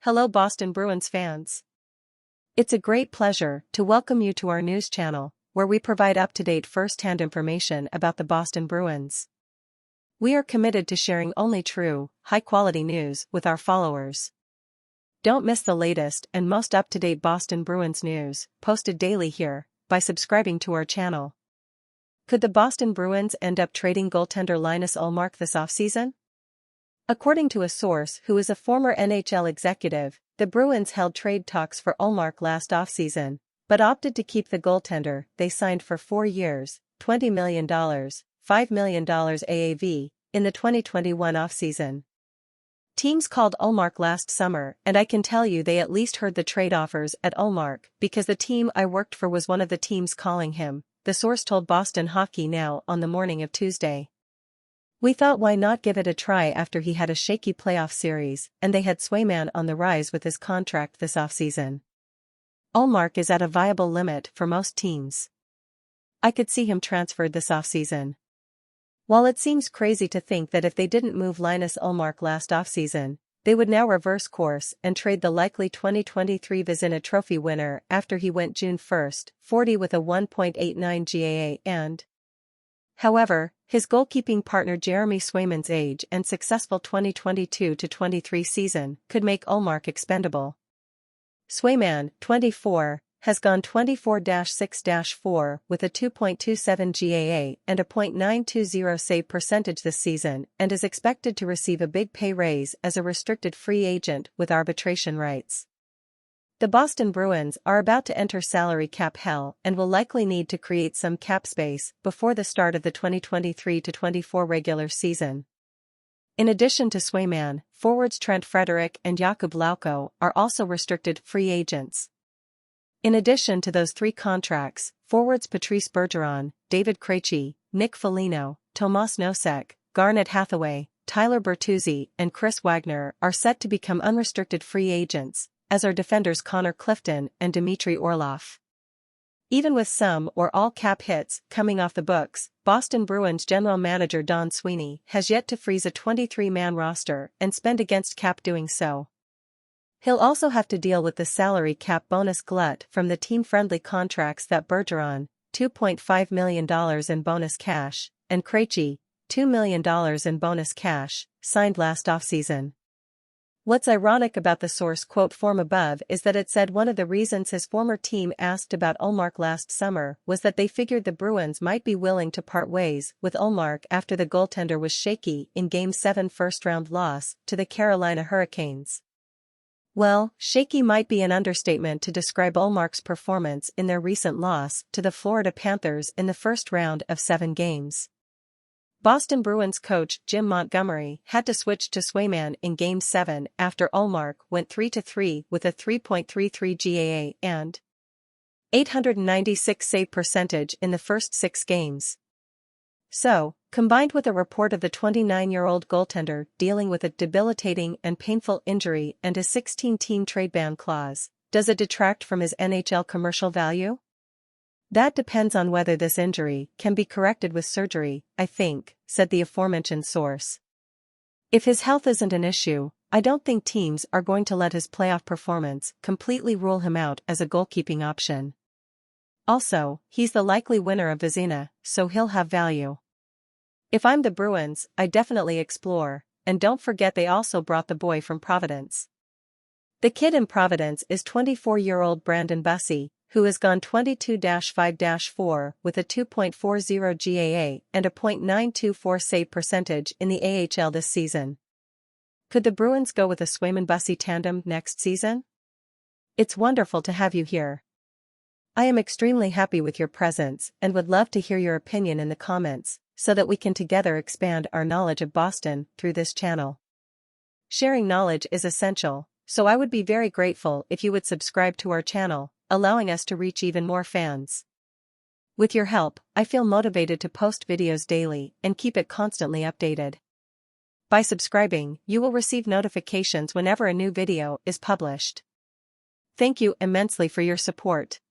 Hello Boston Bruins fans. It's a great pleasure to welcome you to our news channel, where we provide up-to-date first-hand information about the Boston Bruins. We are committed to sharing only true, high-quality news with our followers. Don't miss the latest and most up-to-date Boston Bruins news, posted daily here, by subscribing to our channel. Could the Boston Bruins end up trading goaltender Linus Ullmark this offseason? According to a source who is a former NHL executive, the Bruins held trade talks for Ullmark last offseason, but opted to keep the goaltender they signed for 4 years, $20 million, $5 million AAV, in the 2021 offseason. Teams called Ullmark last summer, and I can tell you they at least heard the trade offers at Ullmark because the team I worked for was one of the teams calling him, the source told Boston Hockey Now on the morning of Tuesday. We thought why not give it a try after he had a shaky playoff series, and they had Swayman on the rise with his contract this offseason. Ullmark is at a viable limit for most teams. I could see him transferred this offseason. While it seems crazy to think that if they didn't move Linus Ullmark last offseason, they would now reverse course and trade the likely 2023 Vezina Trophy winner after he went June 1, 40 with a 1.89 GAA and, however, his goalkeeping partner Jeremy Swayman's age and successful 2022-23 season could make Ullmark expendable. Swayman, 24, has gone 24-6-4 with a 2.27 GAA and a .920 save percentage this season and is expected to receive a big pay raise as a restricted free agent with arbitration rights. The Boston Bruins are about to enter salary cap hell and will likely need to create some cap space before the start of the 2023-24 regular season. In addition to Swayman, forwards Trent Frederic and Jakub Lauko are also restricted free agents. In addition to those 3 contracts, forwards Patrice Bergeron, David Krejci, Nick Foligno, Tomas Nosek, Garnet Hathaway, Tyler Bertuzzi, and Chris Wagner are set to become unrestricted free agents, as are defenders Connor Clifton and Dmitry Orlov. Even with some or all cap hits coming off the books, Boston Bruins general manager Don Sweeney has yet to freeze a 23-man roster and spend against cap doing so. He'll also have to deal with the salary cap bonus glut from the team-friendly contracts that Bergeron, $2.5 million in bonus cash, and Krejci, $2 million in bonus cash, signed last offseason. What's ironic about the source quote form above is that it said one of the reasons his former team asked about Ullmark last summer was that they figured the Bruins might be willing to part ways with Ullmark after the goaltender was shaky in Game 7 first-round loss to the Carolina Hurricanes. Well, shaky might be an understatement to describe Ullmark's performance in their recent loss to the Florida Panthers in the first round of 7 games. Boston Bruins coach Jim Montgomery had to switch to Swayman in Game 7 after Ullmark went 3-3 with a 3.33 GAA and .896 save percentage in the first 6 games. So, combined with a report of the 29-year-old goaltender dealing with a debilitating and painful injury and a 16-team trade ban clause, does it detract from his NHL commercial value? That depends on whether this injury can be corrected with surgery, I think, said the aforementioned source. If his health isn't an issue, I don't think teams are going to let his playoff performance completely rule him out as a goalkeeping option. Also, he's the likely winner of Vezina, so he'll have value. If I'm the Bruins, I definitely explore, and don't forget they also brought the boy from Providence. The kid in Providence is 24-year-old Brandon Bussi, who has gone 22-5-4 with a 2.40 GAA and a .924 save percentage in the AHL this season. Could the Bruins go with a Swayman-Bussi tandem next season? It's wonderful to have you here. I am extremely happy with your presence and would love to hear your opinion in the comments, so that we can together expand our knowledge of Boston through this channel. Sharing knowledge is essential, so I would be very grateful if you would subscribe to our channel, allowing us to reach even more fans. With your help, I feel motivated to post videos daily and keep it constantly updated. By subscribing, you will receive notifications whenever a new video is published. Thank you immensely for your support.